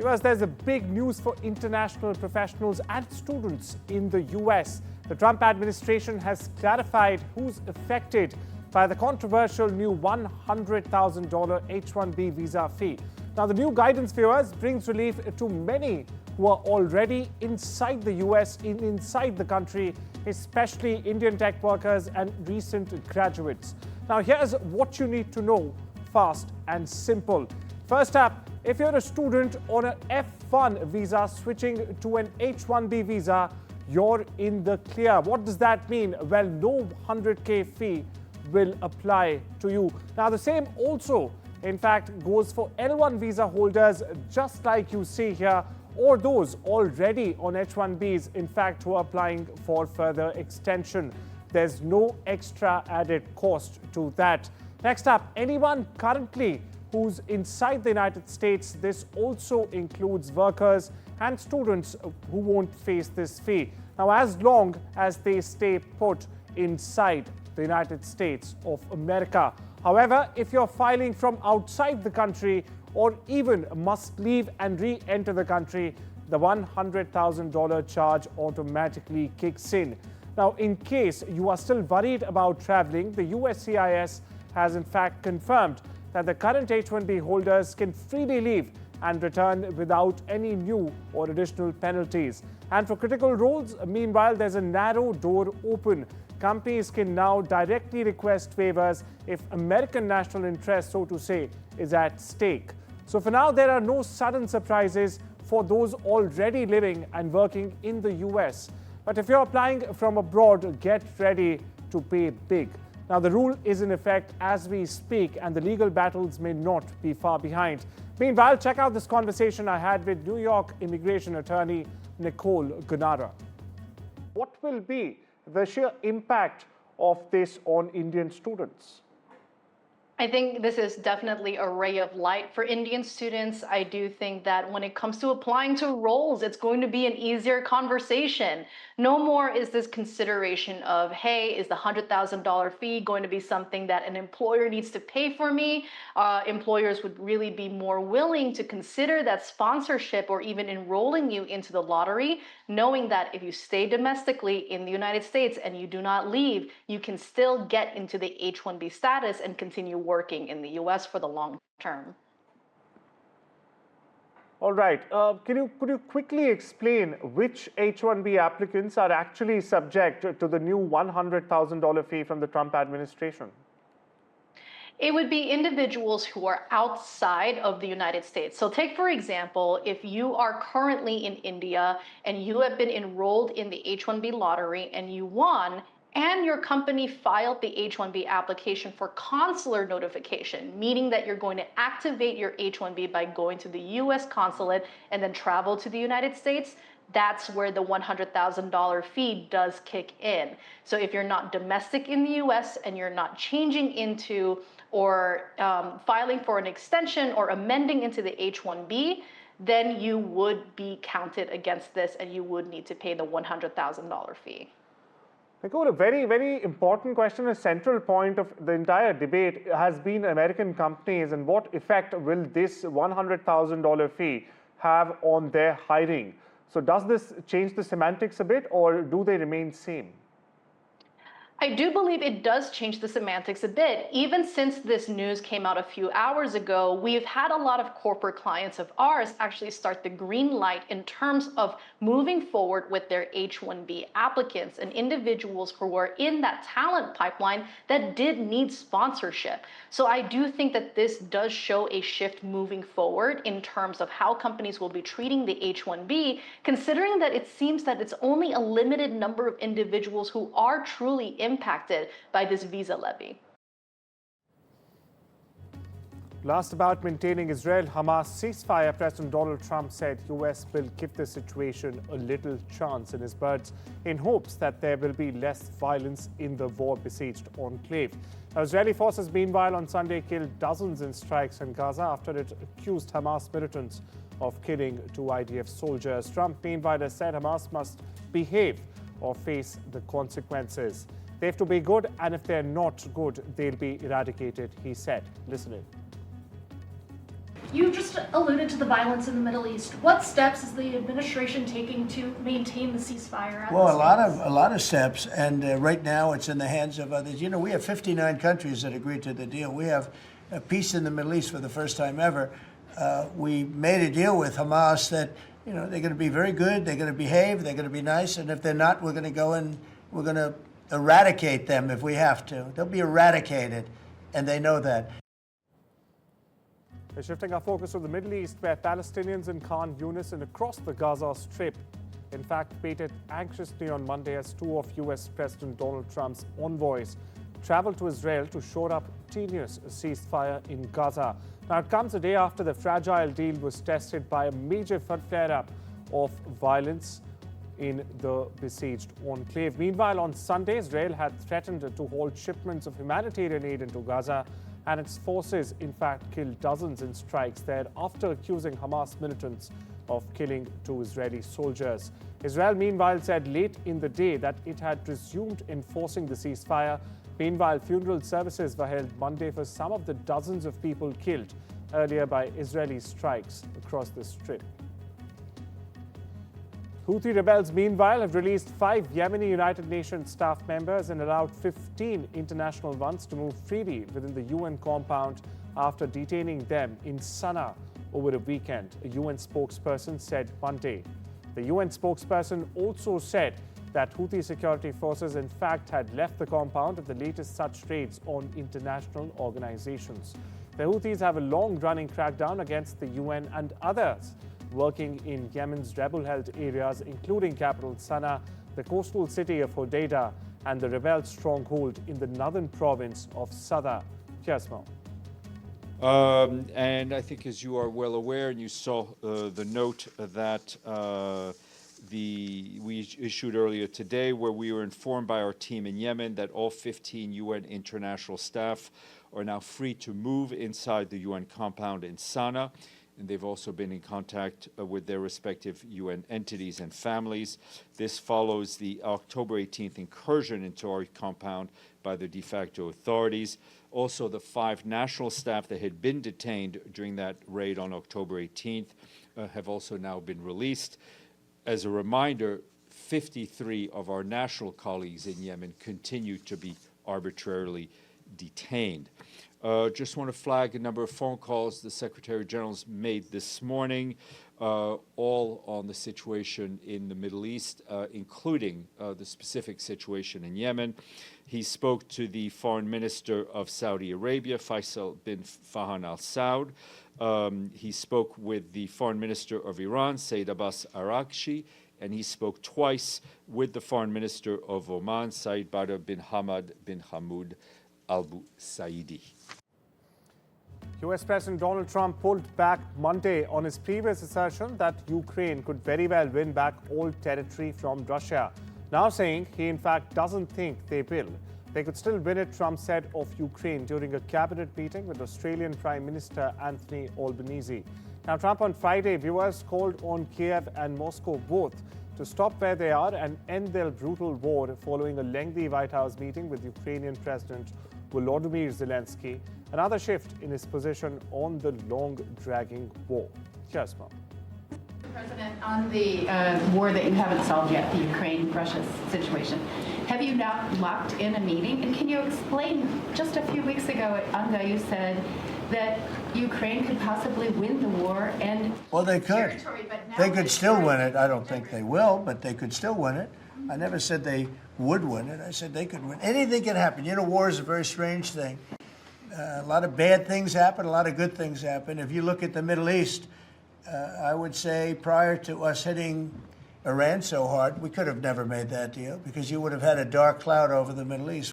Viewers, there's a big news for international professionals and students in the US. The Trump administration has clarified who's affected by the controversial new $100,000 H-1B visa fee. Now, the new guidance, viewers, brings relief to many who are already inside the US, inside the country, especially Indian tech workers and recent graduates. Now, here's what you need to know, fast and simple. First up, if you're a student on an F-1 visa switching to an H-1B visa, you're in the clear. What does that mean? Well, no 100K fee will apply to you. Now, the same also, in fact, goes for L-1 visa holders, just like you see here, or those already on H-1Bs, in fact, who are applying for further extension. There's no extra added cost to that. Next up, anyone currently who's inside the United States. This also includes workers and students who won't face this fee. Now, as long as they stay put inside the United States of America. However, if you're filing from outside the country or even must leave and re-enter the country, the $100,000 charge automatically kicks in. Now, in case you are still worried about traveling, the USCIS has in fact confirmed that the current H-1B holders can freely leave and return without any new or additional penalties. And for critical roles, meanwhile, there's a narrow door open. Companies can now directly request waivers if American national interest, so to say, is at stake. So for now, there are no sudden surprises for those already living and working in the US. But if you're applying from abroad, get ready to pay big. Now, the rule is in effect as we speak, and the legal battles may not be far behind. Meanwhile, check out this conversation I had with New York immigration attorney Nicole Gunara. What will be the sheer impact of this on Indian students? I think this is definitely a ray of light for Indian students. I do think that when it comes to applying to roles, it's going to be an easier conversation. No more is this consideration of, hey, is the $100,000 fee going to be something that an employer needs to pay for me? Employers would really be more willing to consider that sponsorship or even enrolling you into the lottery, knowing that if you stay domestically in the United States and you do not leave, you can still get into the H-1B status and continue working in the US for the long term. All right. Could you quickly explain which H-1B applicants are actually subject to the new $100,000 fee from the Trump administration? It would be individuals who are outside of the United States. So take, for example, if you are currently in India and you have been enrolled in the H-1B lottery and you won, and your company filed the H-1B application for consular notification, meaning that you're going to activate your H-1B by going to the US consulate and then travel to the United States, that's where the $100,000 fee does kick in. So if you're not domestic in the US and you're not changing into or filing for an extension or amending into the H-1B, then you would be counted against this and you would need to pay the $100,000 fee. Nicole, a very, very important question, a central point of the entire debate has been American companies and what effect will this $100,000 fee have on their hiring? So does this change the semantics a bit or do they remain same? I do believe it does change the semantics a bit. Even since this news came out a few hours ago, we've had a lot of corporate clients of ours actually start the green light in terms of moving forward with their H-1B applicants and individuals who were in that talent pipeline that did need sponsorship. So I do think that this does show a shift moving forward in terms of how companies will be treating the H-1B, considering that it seems that it's only a limited number of individuals who are truly impacted by this visa levy. Last, about maintaining Israel-Hamas ceasefire, President Donald Trump said US will give the situation a little chance in his words in hopes that there will be less violence in the war-besieged enclave. Now, Israeli forces, meanwhile, on Sunday killed dozens in strikes in Gaza after it accused Hamas militants of killing 2 IDF soldiers. Trump, meanwhile, has said Hamas must behave or face the consequences. They have to be good, and if they're not good, they'll be eradicated, he said. Listen in. You just alluded to the violence in the Middle East. What steps is the administration taking to maintain the ceasefire? Well, a lot of steps, and right now it's in the hands of others. You know, we have 59 countries that agreed to the deal. We have peace in the Middle East for the first time ever. We made a deal with Hamas that, you know, they're going to be very good, they're going to behave, they're going to be nice, and if they're not, we're going to go and we're going to eradicate them if we have to. They'll be eradicated, and they know that. We're shifting our focus to the Middle East, where Palestinians in Khan Yunis and across the Gaza Strip, in fact, waited anxiously on Monday as two of US President Donald Trump's envoys traveled to Israel to shore up tenuous ceasefire in Gaza. Now, it comes a day after the fragile deal was tested by a major flare-up of violence in the besieged enclave. Meanwhile, on Sunday, Israel had threatened to halt shipments of humanitarian aid into Gaza, and its forces, in fact, killed dozens in strikes there after accusing Hamas militants of killing two Israeli soldiers. Israel, meanwhile, said late in the day that it had resumed enforcing the ceasefire. Meanwhile, funeral services were held Monday for some of the dozens of people killed earlier by Israeli strikes across the Strip. Houthi rebels, meanwhile, have released 5 Yemeni United Nations staff members and allowed 15 international ones to move freely within the UN compound after detaining them in Sanae over a weekend, a UN spokesperson said Monday. The UN spokesperson also said that Houthi security forces, in fact, had left the compound at the latest such raids on international organizations. The Houthis have a long-running crackdown against the UN and others working in Yemen's rebel-held areas, including capital Sana'a, the coastal city of Hodeidah, and the rebel stronghold in the northern province of Sadr. Here's more. And I think, as you are well aware, and you saw the note that we issued earlier today, where we were informed by our team in Yemen that all 15 UN international staff are now free to move inside the UN compound in Sana'a. And they've also been in contact with their respective UN entities and families. This follows the October 18th incursion into our compound by the de facto authorities. Also, the 5 national staff that had been detained during that raid on October 18th have also now been released. As a reminder, 53 of our national colleagues in Yemen continue to be arbitrarily detained. Just want to flag a number of phone calls the Secretary General's made this morning, all on the situation in the Middle East, including the specific situation in Yemen. He spoke to the Foreign Minister of Saudi Arabia, Faisal bin Farhan Al Saud. He spoke with the Foreign Minister of Iran, Said Abbas Araghchi, and he spoke twice with the Foreign Minister of Oman, Said Badr bin Hamad bin Hamoud Al Saidi. US President Donald Trump pulled back Monday on his previous assertion that Ukraine could very well win back all territory from Russia, now saying he in fact doesn't think they will. They could still win it, Trump said of Ukraine during a cabinet meeting with Australian Prime Minister Anthony Albanese. Now, Trump on Friday, viewers called on Kiev and Moscow both to stop where they are and end their brutal war following a lengthy White House meeting with Ukrainian President Volodymyr Zelensky, another shift in his position on the long-dragging war. Here's more. President, on the war that you haven't solved yet, the Ukraine-Russia situation, have you now locked in a meeting? And can you explain, just a few weeks ago at UNGA, you said that Ukraine could possibly win the war and well, they could. But now they could still win it. I don't think they will, but they could still win it. I never said they would win it. I said they could win. Anything can happen. You know, war is a very strange thing. A lot of bad things happen, a lot of good things happen. If you look at the Middle East, I would say prior to us hitting Iran so hard, we could have never made that deal because you would have had a dark cloud over the Middle East.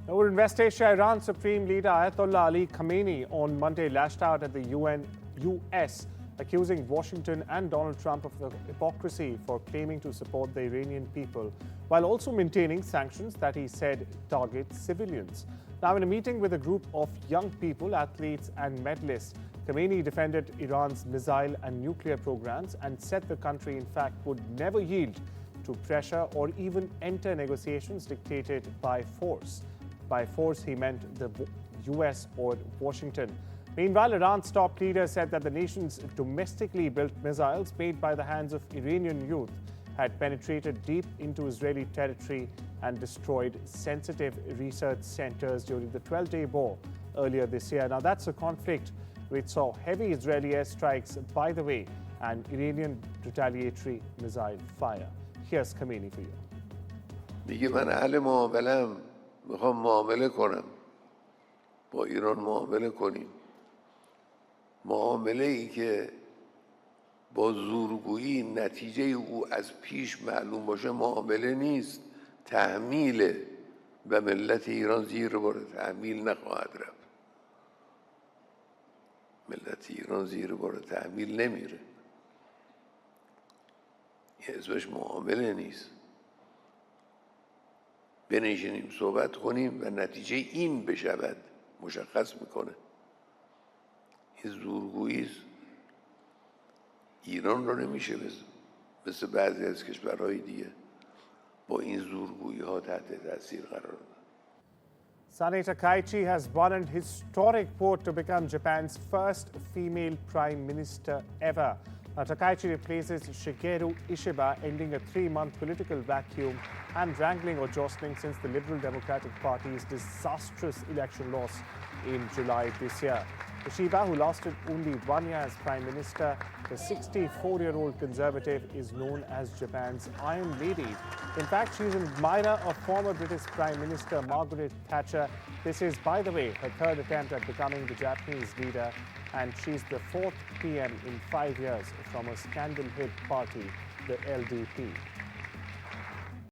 Over in West Asia, Iran Supreme Leader Ayatollah Ali Khamenei on Monday lashed out at the US, accusing Washington and Donald Trump of hypocrisy for claiming to support the Iranian people, while also maintaining sanctions that he said target civilians. Now, in a meeting with a group of young people, athletes and medalists, Khamenei defended Iran's missile and nuclear programs and said the country, in fact, would never yield to pressure or even enter negotiations dictated by force. By force, he meant the US or Washington. Meanwhile, Iran's top leader said that the nation's domestically built missiles made by the hands of Iranian youth had penetrated deep into Israeli territory and destroyed sensitive research centers during the 12-day war earlier this year. Now, that's a conflict which saw heavy Israeli airstrikes, by the way, and Iranian retaliatory missile fire. Here's Khamenei for you. میگه من اهل معامله‌ام، میخوام معامله کنم، با ایران معامله کنیم. معامله ای که با زورگویی نتیجه او از پیش معلوم باشه معامله نیست، تحمیله و ملت ایران زیر بار تحمیل نخواهد رفت. ملت ایران زیر بار تحمیل نمیره. یه اسمش معامله نیست. بنشینیم صحبت کنیم و نتیجه این بشود مشخص میکنه. این زورگویی است. ایران رو نمیشه مثل بعضی از کشورهای دیگه با این زورگویی ها تحت تاثیر قرار داد. Sanae Takaichi has won an historic vote to become Japan's first female prime minister ever. Now, Takaichi replaces Shigeru Ishiba, ending a 3-month political vacuum and wrangling or jostling since the Liberal Democratic Party's disastrous election loss in July this year. Ishiba, who lasted only 1 year as prime minister, the 64-year-old conservative is known as Japan's Iron Lady. In fact, she's an admirer of former British Prime Minister Margaret Thatcher. This is, by the way, her third attempt at becoming the Japanese leader, and she's the fourth PM in 5 years from a scandal-hit party, the LDP.